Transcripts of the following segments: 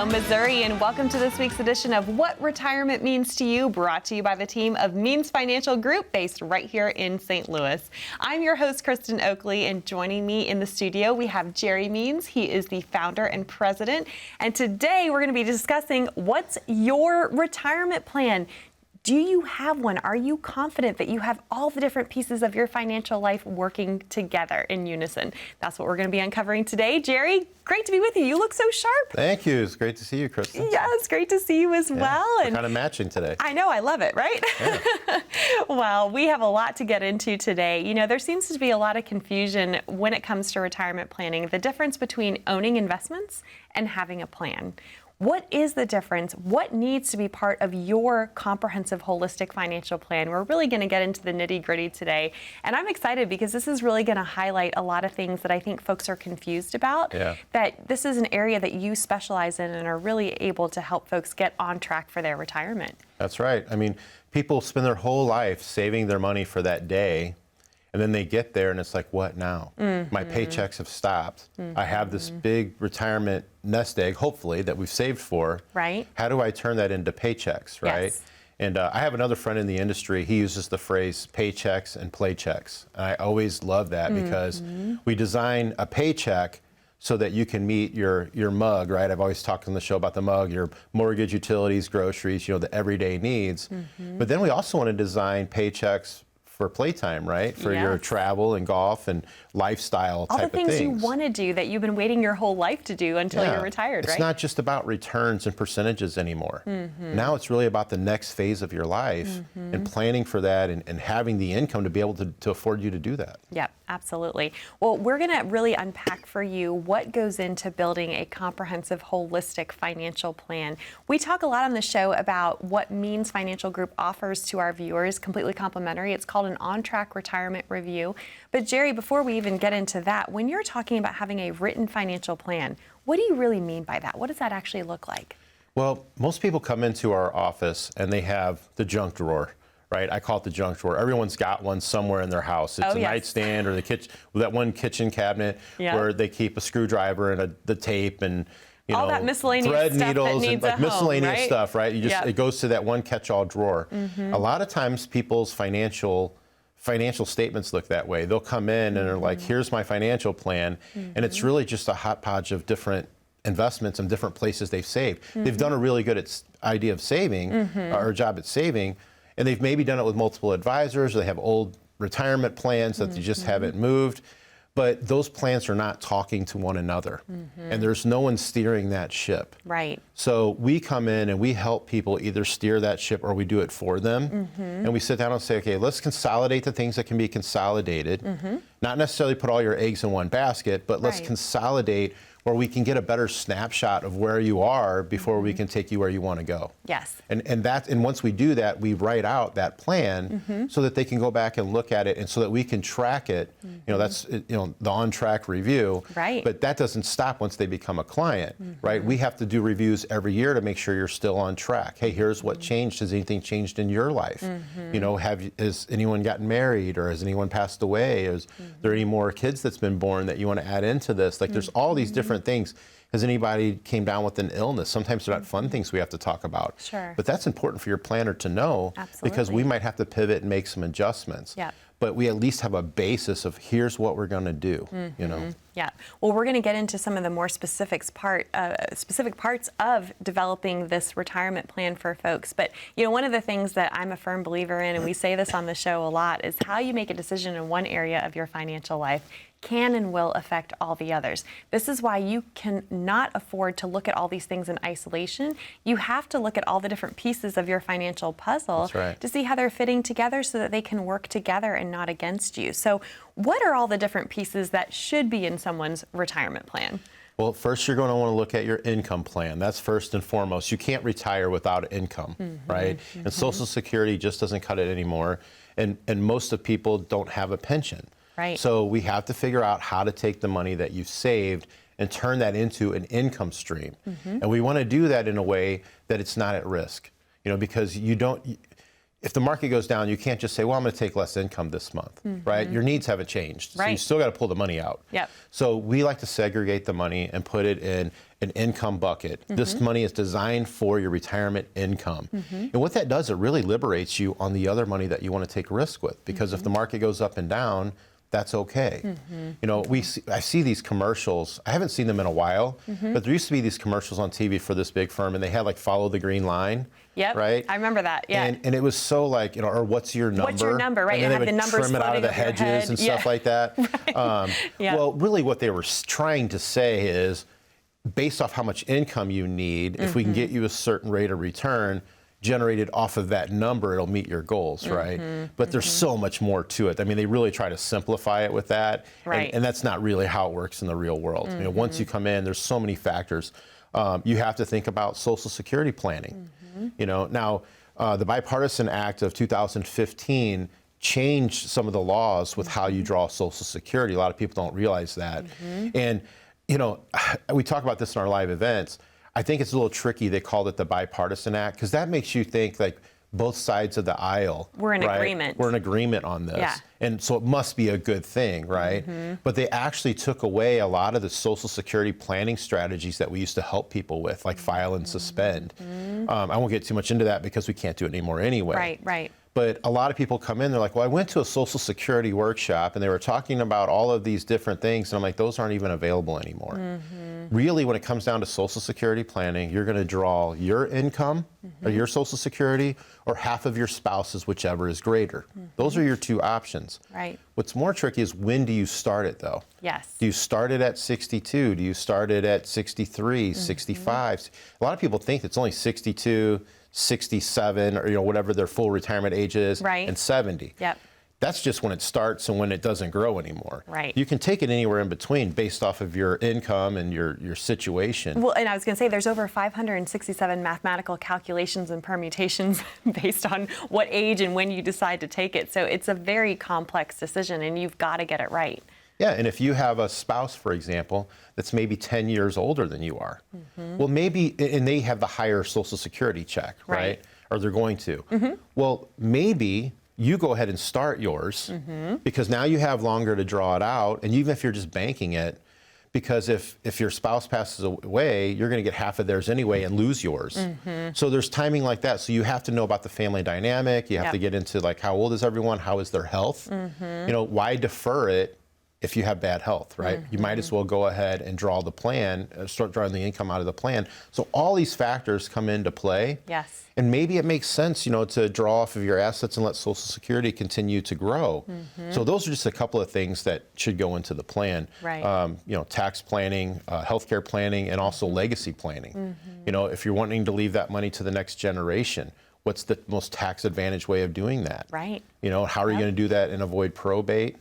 Hello, Missouri, and welcome to this week's edition of What Retirement Means to You, brought to you by the team of Means Financial Group, based right here in St. Louis. I'm your host, Kristen Oakley, and joining me in the studio, we have Jerry Means. He is the founder and president, and today we're going to be discussing what's your retirement plan. Do you have one? Are you confident that you have all the different pieces of your financial life working together in unison? That's what we're going to be uncovering today. Jerry, great to be with you. You look so sharp. Thank you. It's great to see you, Kristen. Yeah, it's great to see you as well. We're kind of matching today. I know. I love it, right? Yeah. Well, we have a lot to get into today. You know, there seems to be a lot of confusion when it comes to retirement planning, the difference between owning investments and having a plan. What is the difference? What needs to be part of your comprehensive, holistic financial plan? We're really going to get into the nitty-gritty today. And I'm excited because this is really going to highlight a lot of things that I think folks are confused about. Yeah. That this is an area that you specialize in and are really able to help folks get on track for their retirement. That's right. I mean, people spend their whole life saving their money for that day. And then they get there and it's like, what now? Mm-hmm. My paychecks have stopped. Mm-hmm. I have this big retirement nest egg, hopefully, that we've saved for. Right. How do I turn that into paychecks, right? Yes. And I have another friend in the industry. He uses the phrase paychecks and playchecks. And I always love that because we design a paycheck so that you can meet your mug, right? I've always talked on the show about the mug, your mortgage, utilities, groceries, the everyday needs. Mm-hmm. But then we also want to design paychecks for playtime, right? For your travel and golf and lifestyle type of things. All the things you want to do that you've been waiting your whole life to do until you're retired, right? It's not just about returns and percentages anymore. Mm-hmm. Now it's really about the next phase of your life and planning for that and having the income to be able to afford you to do that. Yep, absolutely. Well, we're going to really unpack for you what goes into building a comprehensive, holistic financial plan. We talk a lot on the show about what Means Financial Group offers to our viewers, completely complimentary. It's called an on-track retirement review. But Jerry, before we even get into that, when you're talking about having a written financial plan, what do you really mean by that? What does that actually look like? Well, most people come into our office and they have the junk drawer, right? I call it the junk drawer. Everyone's got one somewhere in their house. It's a nightstand or the kitchen, that one kitchen cabinet where they keep a screwdriver and the tape and all that miscellaneous thread stuff needles that needs and miscellaneous home, stuff, right? It goes to that one catch-all drawer. A lot of times people's financial statements look that way. They'll come in and they're like, here's my financial plan. And it's really just a hodgepodge of different investments and different places they've saved. They've done a really good idea of saving or job at saving. And they've maybe done it with multiple advisors, or they have old retirement plans that they just haven't moved. But those plans are not talking to one another. And there's no one steering that ship. Right. So we come in and we help people either steer that ship or we do it for them. And we sit down and say, okay, let's consolidate the things that can be consolidated. Not necessarily put all your eggs in one basket, but let's consolidate where we can get a better snapshot of where you are before we can take you where you want to go. Yes. And once we do that, we write out that plan so that they can go back and look at it and so that we can track it. That's the on-track review. Right. But that doesn't stop once they become a client, right? We have to do reviews every year to make sure you're still on track. Hey, here's what changed. Has anything changed in your life? Has anyone gotten married, or has anyone passed away? Is there any more kids that's been born that you want to add into this? Like there's all these different things. Has anybody came down with an illness? Sometimes they're not fun things we have to talk about. Sure. But that's important for your planner to know. Absolutely. Because we might have to pivot and make some adjustments. Yeah. But we at least have a basis of here's what we're going to do. Yeah. Well, we're going to get into some of the more specific parts of developing this retirement plan for folks. But, one of the things that I'm a firm believer in, and we say this on the show a lot, is how you make a decision in one area of your financial life can and will affect all the others. This is why you cannot afford to look at all these things in isolation. You have to look at all the different pieces of your financial puzzle to see how they're fitting together so that they can work together and not against you. So what are all the different pieces that should be in someone's retirement plan? Well, first you're going to want to look at your income plan. That's first and foremost. You can't retire without income, right? And Social Security just doesn't cut it anymore. And most of people don't have a pension. Right. So we have to figure out how to take the money that you've saved and turn that into an income stream. And we want to do that in a way that it's not at risk, because if the market goes down, you can't just say, well, I'm going to take less income this month, right? Your needs haven't changed. So you still got to pull the money out. Yep. So we like to segregate the money and put it in an income bucket. This money is designed for your retirement income. And what that does, it really liberates you on the other money that you want to take risk with. Because if the market goes up and down, that's okay. You know, I see these commercials. I haven't seen them in a while, but there used to be these commercials on TV for this big firm, and they had like follow the green line. Yep. Right. I remember that. Yeah. And it was so like, you know, or what's your number? What's your number? Right. And then you they have would the numbers trim it out of the floating over your hedges head. and stuff like that. Well, really, what they were trying to say is, based off how much income you need, if we can get you a certain rate of return generated off of that number, it'll meet your goals, right? But there's so much more to it. I mean, they really try to simplify it with that, Right. and that's not really how it works in the real world. You know, once you come in, there's so many factors. You have to think about Social Security planning. You know, now the Bipartisan Act of 2015 changed some of the laws with how you draw Social Security. A lot of people don't realize that, and you know, we talk about this in our live events. I think it's a little tricky. They called it the Bipartisan Act because that makes you think like both sides of the aisle. We're in right? agreement. We're in agreement on this. Yeah. And so it must be a good thing, right? But they actually took away a lot of the Social Security planning strategies that we used to help people with, like file and suspend. I won't get too much into that because we can't do it anymore anyway. Right, right. But a lot of people come in, they're like, well, I went to a Social Security workshop and they were talking about all of these different things. And I'm like, those aren't even available anymore. Really, when it comes down to Social Security planning, you're going to draw your income or your Social Security or half of your spouse's, whichever is greater. Those are your two options. Right. What's more tricky is when do you start it, though? Yes. Do you start it at 62? Do you start it at 63, 65? A lot of people think it's only 62, 67, or whatever their full retirement age is, Right. and 70. Yep. That's just when it starts and when it doesn't grow anymore. Right. You can take it anywhere in between based off of your income and your situation. Well, and I was going to say there's over 567 mathematical calculations and permutations based on what age and when you decide to take it. So it's a very complex decision, and you've got to get it right. Yeah, and if you have a spouse, for example, that's maybe 10 years older than you are, well, maybe, and they have the higher Social Security check, right? Or they're going to. Well, maybe you go ahead and start yours because now you have longer to draw it out, and even if you're just banking it, because if your spouse passes away, you're going to get half of theirs anyway and lose yours. So there's timing like that. So you have to know about the family dynamic. You have to get into like, how old is everyone? How is their health? Why defer it if you have bad health, right? You might as well go ahead and draw the plan, start drawing the income out of the plan. So all these factors come into play. Yes. And maybe it makes sense, to draw off of your assets and let Social Security continue to grow. So those are just a couple of things that should go into the plan. Right. Tax planning, healthcare planning, and also legacy planning. If you're wanting to leave that money to the next generation, what's the most tax advantage way of doing that? Right. How are you going to do that and avoid probate?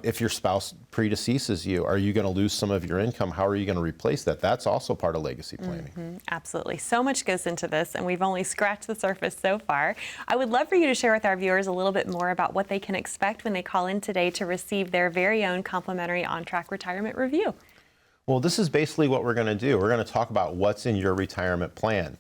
If your spouse predeceases you, are you going to lose some of your income? How are you going to replace that? That's also part of legacy planning. Absolutely. So much goes into this, and we've only scratched the surface so far. I would love for you to share with our viewers a little bit more about what they can expect when they call in today to receive their very own complimentary on-track retirement review. Well, this is basically what we're going to do. We're going to talk about what's in your retirement plan.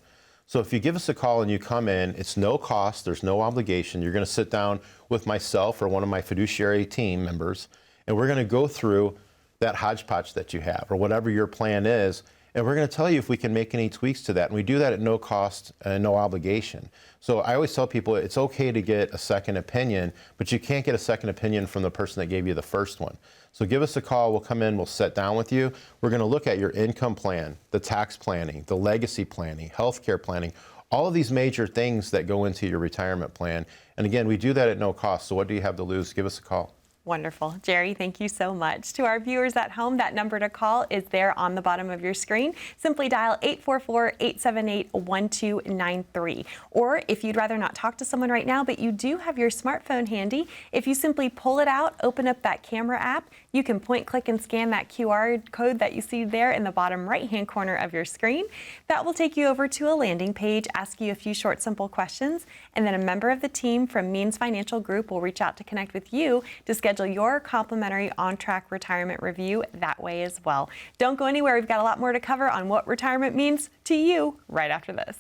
So if you give us a call and you come in, it's no cost, there's no obligation. You're going to sit down with myself or one of my fiduciary team members, and we're going to go through that hodgepodge that you have or whatever your plan is, and we're going to tell you if we can make any tweaks to that. And we do that at no cost and no obligation. So I always tell people it's okay to get a second opinion, but you can't get a second opinion from the person that gave you the first one. So give us a call, we'll come in, we'll sit down with you. We're going to look at your income plan, the tax planning, the legacy planning, healthcare planning, all of these major things that go into your retirement plan. And again, we do that at no cost. So what do you have to lose? Give us a call. Wonderful. Jerry, thank you so much. To our viewers at home, that number to call is there on the bottom of your screen. Simply dial 844-878-1293. Or if you'd rather not talk to someone right now, but you do have your smartphone handy, if you simply pull it out, open up that camera app, you can point, click, and scan that QR code that you see there in the bottom right-hand corner of your screen. That will take you over to a landing page, ask you a few short, simple questions, and then a member of the team from Means Financial Group will reach out to connect with you to schedule your complimentary on-track retirement review that way as well. Don't go anywhere. We've got a lot more to cover on what retirement means to you right after this.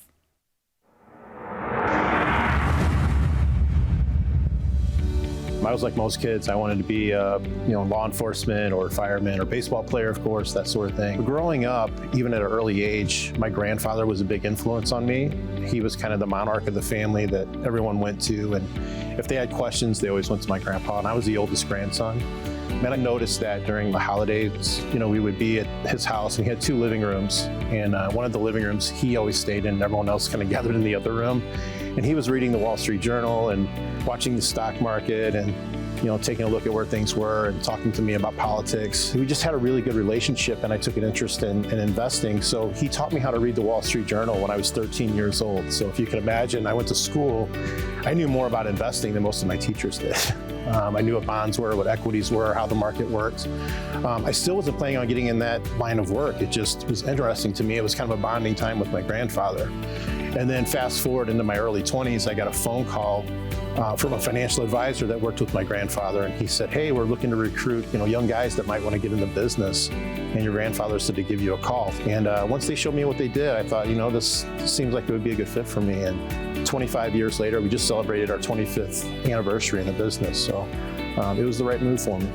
I was like most kids. I wanted to be, law enforcement or fireman or baseball player, of course, that sort of thing. Growing up, even at an early age, my grandfather was a big influence on me. He was kind of the monarch of the family that everyone went to, and if they had questions, they always went to my grandpa, and I was the oldest grandson. And I noticed that during the holidays, we would be at his house, and he had 2 living rooms, and one of the living rooms he always stayed in, and everyone else kind of gathered in the other room. And he was reading the Wall Street Journal and watching the stock market and, taking a look at where things were and talking to me about politics. We just had a really good relationship, and I took an interest in investing. So he taught me how to read the Wall Street Journal when I was 13 years old. So if you can imagine, I went to school, I knew more about investing than most of my teachers did. I knew what bonds were, what equities were, how the market worked. I still wasn't planning on getting in that line of work. It just was interesting to me. It was kind of a bonding time with my grandfather. And then fast forward into my early 20s, I got a phone call from a financial advisor that worked with my grandfather, and he said, "Hey, we're looking to recruit, young guys that might want to get in the business, and your grandfather said to give you a call." And once they showed me what they did, I thought, this seems like it would be a good fit for me. And 25 years later, we just celebrated our 25th anniversary in the business, so it was the right move for me.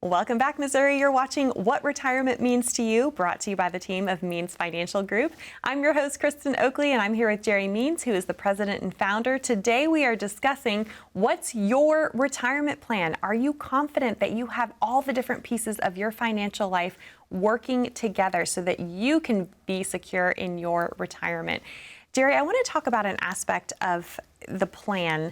Welcome back, Missouri. You're watching What Retirement Means to You, brought to you by the team of Means Financial Group. I'm your host, Kristen Oakley, and I'm here with Jerry Means, who is the president and founder. Today, we are discussing what's your retirement plan. Are you confident that you have all the different pieces of your financial life working together so that you can be secure in your retirement? Jerry, I want to talk about an aspect of the plan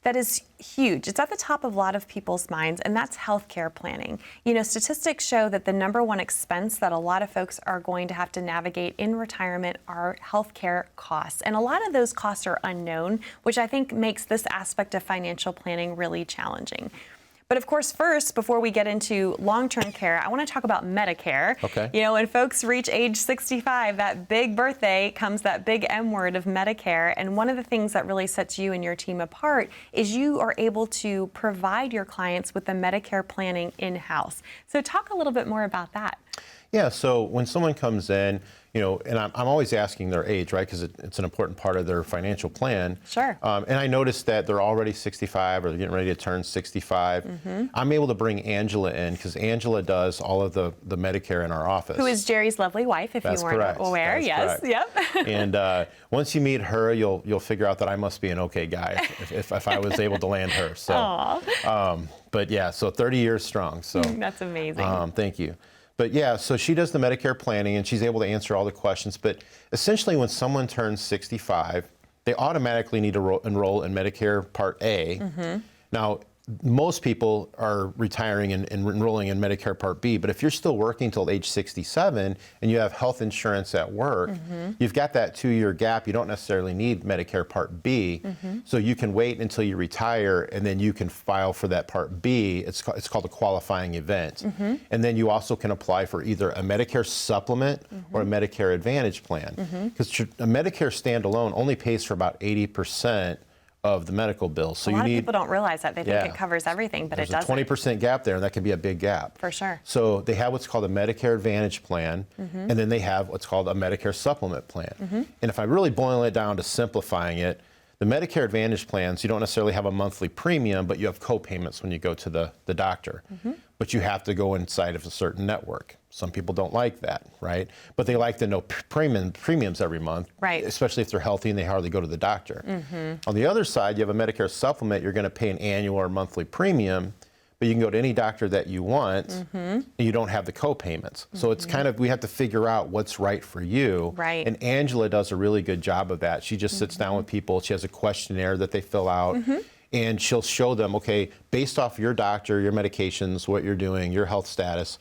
that is huge. It's at the top of a lot of people's minds, and that's healthcare planning. Statistics show that the #1 expense that a lot of folks are going to have to navigate in retirement are healthcare costs. And a lot of those costs are unknown, which I think makes this aspect of financial planning really challenging. But of course, first, before we get into long-term care, I want to talk about Medicare. Okay. When folks reach age 65, that big birthday comes that big M word of Medicare. And one of the things that really sets you and your team apart is you are able to provide your clients with the Medicare planning in-house. So talk a little bit more about that. Yeah, so when someone comes in, and I'm always asking their age, right? Because it's an important part of their financial plan. Sure. And I noticed that they're already 65 or they're getting ready to turn 65. Mm-hmm. I'm able to bring Angela in because Angela does all of the Medicare in our office. Who is Jerry's lovely wife, if That's you weren't correct. aware. That's yes. correct. Yep. And once you meet her, you'll figure out that I must be an okay guy if I was able to land her. So, but yeah, so 30 years strong. So that's amazing. Thank you. But yeah, so she does the Medicare planning and she's able to answer all the questions. But essentially when someone turns 65, they automatically need to enroll in Medicare Part A. Mm-hmm. Now, most people are retiring and enrolling in Medicare Part B, but if you're still working till age 67 and you have health insurance at work, mm-hmm. you've got that 2-year gap. You don't necessarily need Medicare Part B, mm-hmm. so you can wait until you retire and then you can file for that Part B. It's called a qualifying event. Mm-hmm. And then you also can apply for either a Medicare supplement mm-hmm. or a Medicare Advantage plan. Because mm-hmm. a Medicare standalone only pays for about 80% of the medical bill. So a lot of people don't realize that. They think it covers everything, but There's it doesn't. There's a 20% gap there, and that can be a big gap. For sure. So they have what's called a Medicare Advantage plan, mm-hmm. and then they have what's called a Medicare Supplement plan. Mm-hmm. And if I really boil it down to simplifying it, the Medicare Advantage plans, you don't necessarily have a monthly premium, but you have co-payments when you go to the doctor. Mm-hmm. But you have to go inside of a certain network. Some people don't like that, right? But they like to know premiums every month, right? Especially if they're healthy and they hardly go to the doctor. Mm-hmm. On the other side, you have a Medicare supplement. You're going to pay an annual or monthly premium, but you can go to any doctor that you want, mm-hmm. and you don't have the co-payments. Mm-hmm. So it's kind of, we have to figure out what's right for you. Right. And Angela does a really good job of that. She just sits mm-hmm. down with people. She has a questionnaire that they fill out. Mm-hmm. And she'll show them, okay, based off your doctor, your medications, what you're doing, your health status,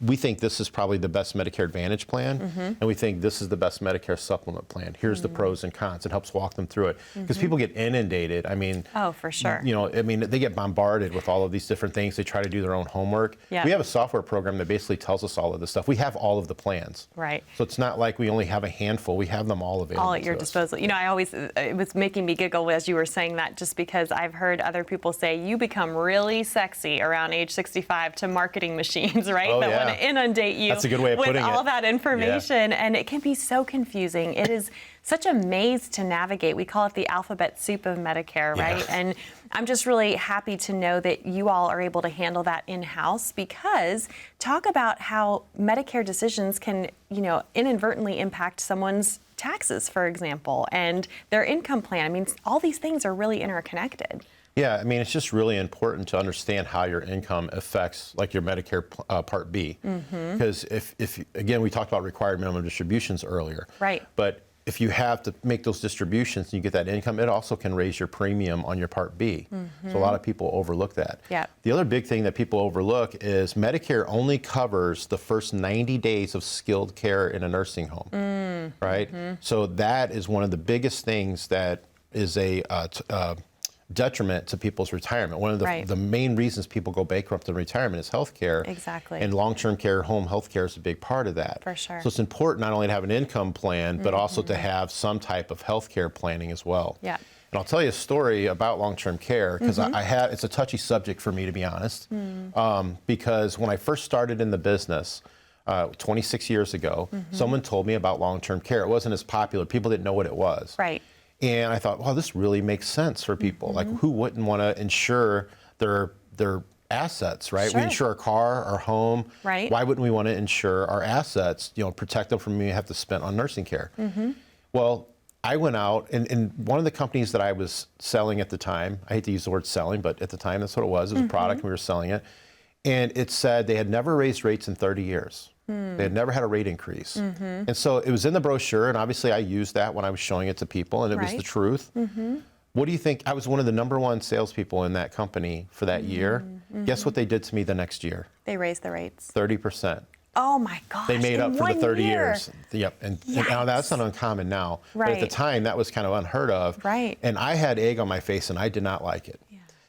we think this is probably the best Medicare Advantage plan, mm-hmm. and we think this is the best Medicare Supplement plan. Here's mm-hmm. the pros and cons. It helps walk them through it. Because mm-hmm. people get inundated. I mean, oh, for sure. They get bombarded with all of these different things. They try to do their own homework. Yeah. We have a software program that basically tells us all of this stuff. We have all of the plans. Right. So it's not like we only have a handful. We have them all available. All at your disposal. It was making me giggle as you were saying that, just because I've heard other people say you become really sexy around age 65 to marketing machines, right? Oh, that want to inundate you That's a good way of with putting all it. that information, and it can be so confusing. It is such a maze to navigate. We call it the alphabet soup of Medicare, right? And I'm just really happy to know that you all are able to handle that in-house, because talk about how Medicare decisions can, inadvertently impact someone's taxes, for example, and their income plan. I mean, all these things are really interconnected. Yeah, I mean, it's just really important to understand how your income affects, like, your Medicare Part B. Because if again, we talked about required minimum distributions earlier. Right. But if you have to make those distributions and you get that income, it also can raise your premium on your Part B. So a lot of people overlook that. Yeah. The other big thing that people overlook is Medicare only covers the first 90 days of skilled care in a nursing home, right? So that is one of the biggest things that is a detriment to people's retirement. One of the main reasons people go bankrupt in retirement is health care. Exactly. And long-term care, home health care is a big part of that. For sure. So it's important not only to have an income plan, but also to have some type of health care planning as well. Yeah. And I'll tell you a story about long-term care, because it's a touchy subject for me, to be honest, because when I first started in the business 26 years ago, someone told me about long-term care. It wasn't as popular. People didn't know what it was. Right. And I thought, well, this really makes sense for people. Like, who wouldn't want to insure their assets, right? Sure. We insure our car, our home. Right. Why wouldn't we want to insure our assets, protect them from being have to spend on nursing care? Well, I went out, and one of the companies that I was selling at the time, I hate to use the word selling, but at the time that's what it was. It was a product, and we were selling it. And it said they had never raised rates in 30 years. They had never had a rate increase. And so it was in the brochure, and obviously I used that when I was showing it to people, and it was the truth. What do you think? I was one of the #1 salespeople in that company for that year. Guess what they did to me the next year? They raised the rates. 30%. Oh my gosh. They made up for the 30 years. Yep. And now that's not uncommon now. But at the time, that was kind of unheard of. Right. And I had egg on my face, and I did not like it.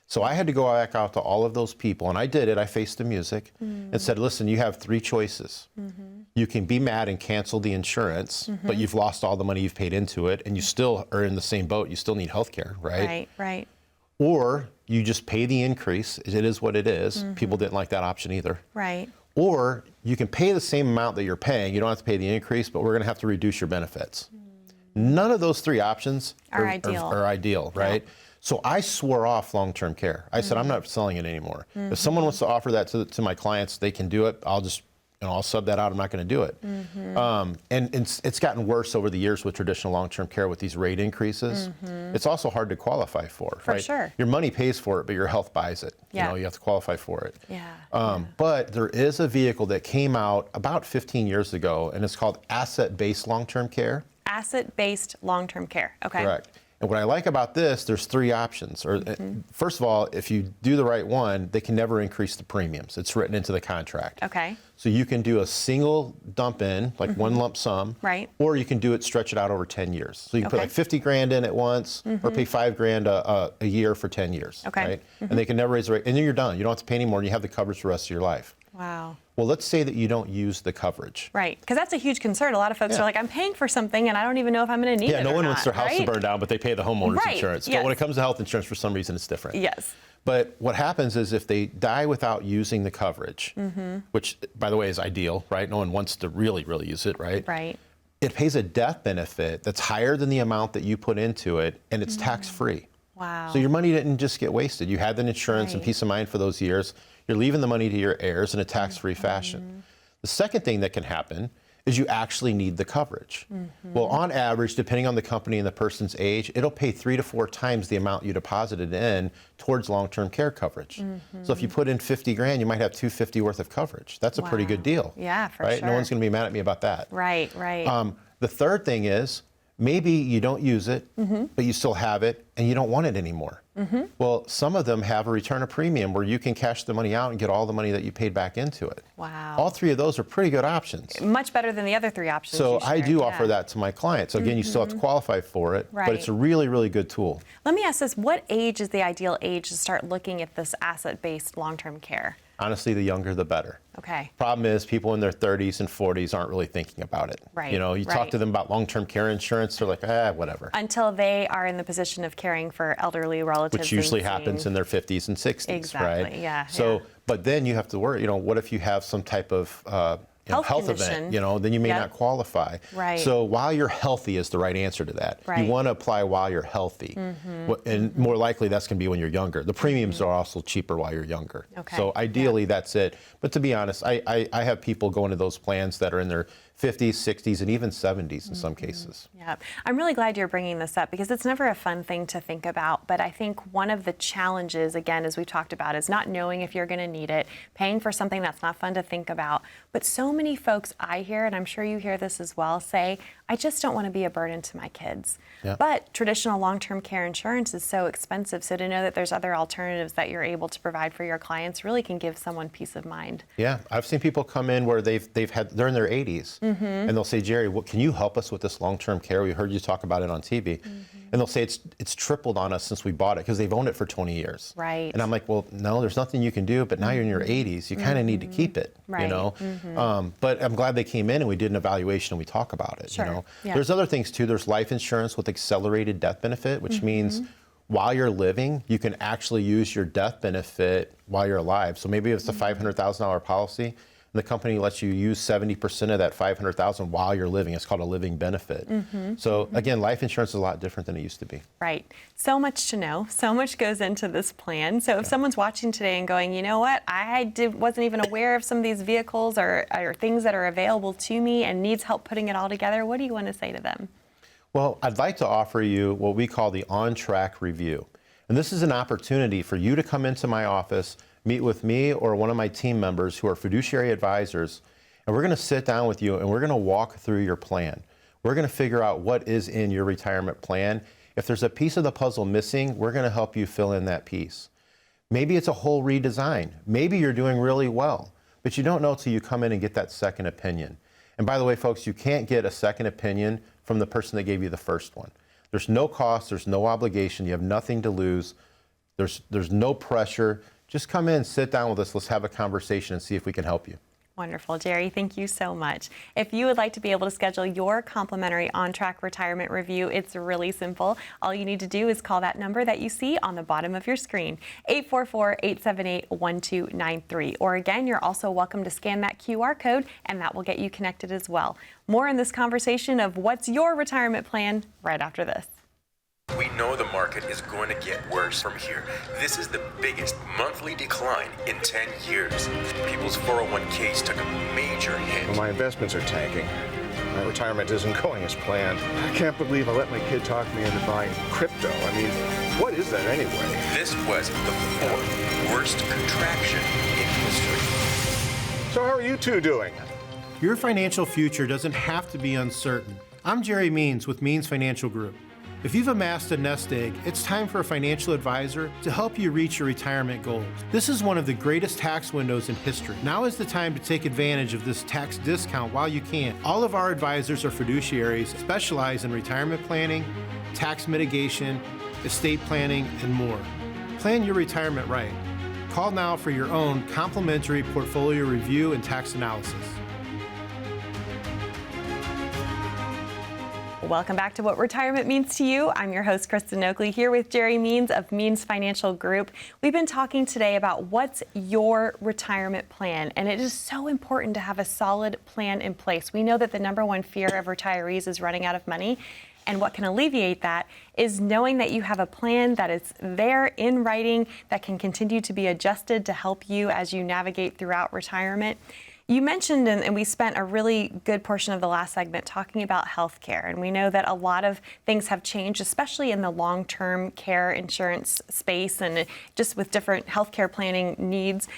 So I had to go back out to all of those people, and I did it. I faced the music and said, listen, you have 3 choices. You can be mad and cancel the insurance, but you've lost all the money you've paid into it, and you still are in the same boat. You still need health care, right? Right. Or you just pay the increase. It is what it is. People didn't like that option either. Right. Or you can pay the same amount that you're paying. You don't have to pay the increase, but we're going to have to reduce your benefits. None of those 3 options are ideal, right? So I swore off long-term care. I said, I'm not selling it anymore. If someone wants to offer that to my clients, they can do it. I'll just, I'll sub that out. I'm not going to do it. And it's gotten worse over the years with traditional long-term care with these rate increases. It's also hard to qualify for, right? For sure. Your money pays for it, but your health buys it. Yeah. You have to qualify for it. Yeah. But there is a vehicle that came out about 15 years ago, and it's called asset-based long-term care. Asset-based long-term care. Okay. Correct. And what I like about this, there's 3 options. First of all, if you do the right one, they can never increase the premiums. It's written into the contract. Okay. So you can do a single dump in, like one lump sum. Right. Or you can do it, stretch it out over 10 years. So you can put like 50 grand in at once, or pay 5 grand a year for 10 years. Okay. Right? And they can never raise the rate. And then you're done. You don't have to pay anymore, and you have the coverage for the rest of your life. Wow. Well, let's say that you don't use the coverage. Right, because that's a huge concern. A lot of folks are like, I'm paying for something and I don't even know if I'm going to need it. Yeah, no one wants their house to right? burn down, but they pay the homeowner's insurance. But when it comes to health insurance, for some reason, it's different. Yes. But what happens is if they die without using the coverage, which, by the way, is ideal, right? No one wants to really, really use it, right? Right. It pays a death benefit that's higher than the amount that you put into it, and it's tax-free. Wow. So your money didn't just get wasted. You had the insurance and peace of mind for those years. You're leaving the money to your heirs in a tax-free fashion. The second thing that can happen is you actually need the coverage. Well, on average, depending on the company and the person's age, it'll pay 3 to 4 times the amount you deposited in towards long-term care coverage. So if you put in 50 grand, you might have $250 worth of coverage. That's a pretty good deal. Yeah, for right? sure. No one's going to be mad at me about that. Right, right. The third thing is maybe you don't use it, but you still have it, and you don't want it anymore. Well, some of them have a return of premium where you can cash the money out and get all the money that you paid back into it. Wow. All 3 of those are pretty good options. Much better than the other 3 options. So you I shared, do offer that to my clients. Again, you still have to qualify for it, but it's a really, really good tool. Let me ask this, what age is the ideal age to start looking at this asset-based long-term care? Honestly, the younger the better. Okay. Problem is people in their 30s and 40s aren't really thinking about it. Right, You talk to them about long-term care insurance, they're like, whatever. Until they are in the position of caring for elderly relatives. Which usually happens in their 50s and 60s, exactly, right? Yeah. So, but then you have to worry, what if you have some type of health event, then you may not qualify. Right. So while you're healthy is the right answer to that. Right. You want to apply while you're healthy. And more likely that's going to be when you're younger. The premiums are also cheaper while you're younger. Okay. So ideally that's it. But to be honest, I have people go into those plans that are in their 50s, 60s, and even 70s in some cases. Yeah, I'm really glad you're bringing this up because it's never a fun thing to think about. But I think one of the challenges, again, as we talked about, is not knowing if you're going to need it, paying for something that's not fun to think about. But so many folks I hear, and I'm sure you hear this as well, say, I just don't want to be a burden to my kids. Yeah. But traditional long-term care insurance is so expensive. So to know that there's other alternatives that you're able to provide for your clients really can give someone peace of mind. Yeah, I've seen people come in where they're in their 80s, and they'll say, Jerry, can you help us with this long-term care? We heard you talk about it on TV. And they'll say it's tripled on us since we bought it because they've owned it for 20 years. Right. And I'm like, well, no, there's nothing you can do, but now you're in your 80s. You kind of need to keep it, Right. But I'm glad they came in and we did an evaluation and we talk about it, Sure. Yeah. There's other things too. There's life insurance with accelerated death benefit, which means while you're living, you can actually use your death benefit while you're alive. So maybe if it's a $500,000 policy, the company lets you use 70% of that $500,000 while you're living. It's called a living benefit. So again, life insurance is a lot different than it used to be. Right. So much to know. So much goes into this plan. So if someone's watching today and going, you know what, wasn't even aware of some of these vehicles or things that are available to me and needs help putting it all together, what do you want to say to them? Well, I'd like to offer you what we call the on-track review. And this is an opportunity for you to come into my office, meet with me or one of my team members who are fiduciary advisors, and we're going to sit down with you and we're going to walk through your plan. We're going to figure out what is in your retirement plan. If there's a piece of the puzzle missing, we're going to help you fill in that piece. Maybe it's a whole redesign. Maybe you're doing really well, but you don't know till you come in and get that second opinion. And by the way, folks, you can't get a second opinion from the person that gave you the first one. There's no cost, there's no obligation, you have nothing to lose, there's no pressure. Just come in, sit down with us, let's have a conversation and see if we can help you. Wonderful. Jerry, thank you so much. If you would like to be able to schedule your complimentary on-track retirement review, it's really simple. All you need to do is call that number that you see on the bottom of your screen, 844-878-1293. Or again, you're also welcome to scan that QR code and that will get you connected as well. More in this conversation of what's your retirement plan right after this. We know the market is going to get worse from here. This is the biggest monthly decline in 10 years. People's 401ks took a major hit. Well, my investments are tanking. My retirement isn't going as planned. I can't believe I let my kid talk me into buying crypto. I mean, what is that anyway? This was the fourth worst contraction in history. So how are you two doing? Your financial future doesn't have to be uncertain. I'm Jerry Means with Means Financial Group. If you've amassed a nest egg, it's time for a financial advisor to help you reach your retirement goals. This is one of the greatest tax windows in history. Now is the time to take advantage of this tax discount while you can. All of our advisors are fiduciaries, specialize in retirement planning, tax mitigation, estate planning, and more. Plan your retirement right. Call now for your own complimentary portfolio review and tax analysis. Welcome back to What Retirement Means to You. I'm your host, Kristen Oakley, here with Jerry Means of Means Financial Group. We've been talking today about what's your retirement plan, and it is so important to have a solid plan in place. We know that the number one fear of retirees is running out of money, and what can alleviate that is knowing that you have a plan that is there in writing that can continue to be adjusted to help you as you navigate throughout retirement. You mentioned, and we spent a really good portion of the last segment talking about healthcare, and we know that a lot of things have changed, especially in the long-term care insurance space and just with different healthcare planning needs.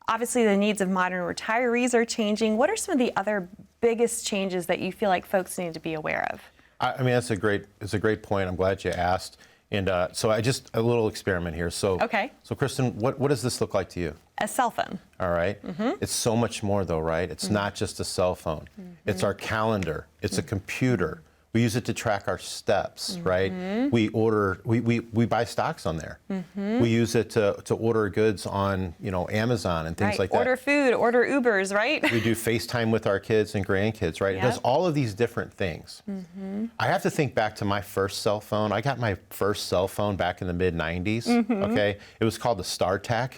Obviously, the needs of modern retirees are changing. What are some of the other biggest changes that you feel like folks need to be aware of? I mean, it's a great point. I'm glad you asked. And so a little experiment here. So, Okay. So Kristen, what does this look like to you? A cell phone. All right. It's so much more though, right? It's not just a cell phone. It's our calendar. It's a computer. We use it to track our steps, right? We buy stocks on there. We use it to order goods on, Amazon and things like that. Order food, order Ubers, right? We do FaceTime with our kids and grandkids, right? It does all of these different things. I have to think back to my first cell phone. I got my first cell phone back in the mid-90s, okay? It was called the StarTAC.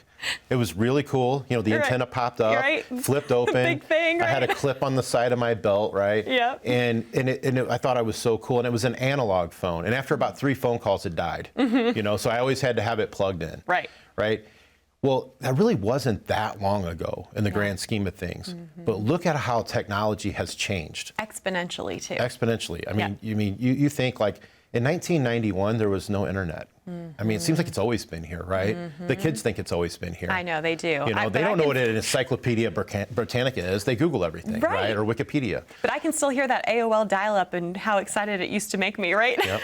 It was really cool. You know, the You're right. antenna popped up, You're right. flipped open. Big thing, I had a right? clip on the side of my belt, right? Yep. I thought it was so cool. And it was an analog phone. And after about 3 phone calls, it died. You know, so I always had to have it plugged in. Right. Right. Well, that really wasn't that long ago in the grand scheme of things. But look at how technology has changed. Exponentially, too. Exponentially. I mean, you think like in 1991 there was no internet. I mean, it seems like it's always been here, right? The kids think it's always been here. I know, they do. You know, they don't know what an Encyclopedia Britannica is. They Google everything, Right. right? Or Wikipedia. But I can still hear that AOL dial-up and how excited it used to make me, right? Yep.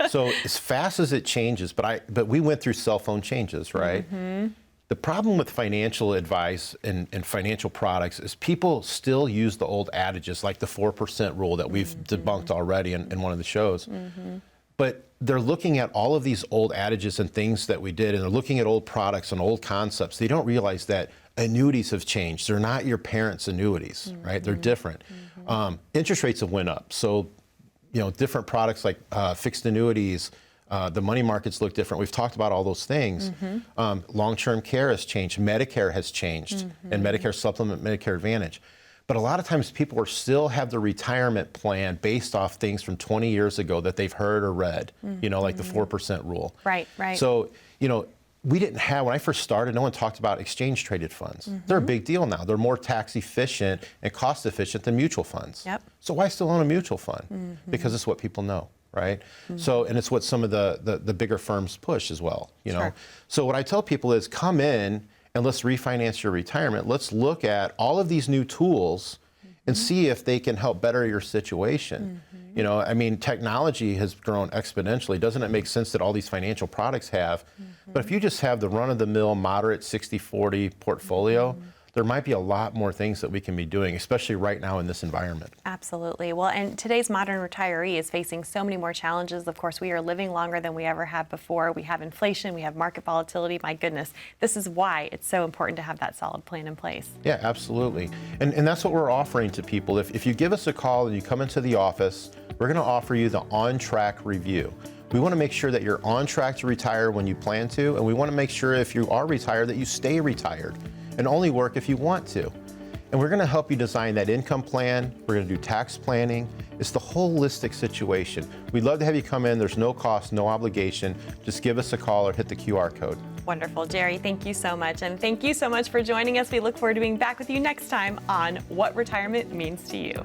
So as fast as it changes, but we went through cell phone changes, right? The problem with financial advice and financial products is people still use the old adages like the 4% rule that we've debunked already in one of the shows. But they're looking at all of these old adages and things that we did, and they're looking at old products and old concepts. They don't realize that annuities have changed. They're not your parents' annuities, right? They're different. Interest rates have went up. So, you know, different products like fixed annuities, the money markets look different. We've talked about all those things. Long-term care has changed. Medicare has changed, and Medicare Supplement, Medicare Advantage. But a lot of times people still have the retirement plan based off things from 20 years ago that they've heard or read, you know, like the 4% rule. Right, right. So, you know, we didn't have, when I first started, no one talked about exchange traded funds. They're a big deal now. They're more tax efficient and cost efficient than mutual funds. Yep. So why still own a mutual fund? Because it's what people know. Right? So, and it's what some of the bigger firms push as well, you know? Sure. So what I tell people is come in and let's refinance your retirement. Let's look at all of these new tools and see if they can help better your situation. You know, I mean, technology has grown exponentially. Doesn't it make sense that all these financial products have? But if you just have the run-of-the-mill moderate 60-40 portfolio, there might be a lot more things that we can be doing, especially right now in this environment. Absolutely. Well, and today's modern retiree is facing so many more challenges. Of course, we are living longer than we ever have before. We have inflation, we have market volatility. My goodness, this is why it's so important to have that solid plan in place. Yeah, absolutely. And that's what we're offering to people. If you give us a call and you come into the office, we're going to offer you the on-track review. We want to make sure that you're on track to retire when you plan to, and we want to make sure if you are retired that you stay retired and only work if you want to. And we're going to help you design that income plan. We're going to do tax planning. It's the holistic situation. We'd love to have you come in. There's no cost, no obligation. Just give us a call or hit the QR code. Wonderful. Jerry, thank you so much. And thank you so much for joining us. We look forward to being back with you next time on What Retirement Means to You.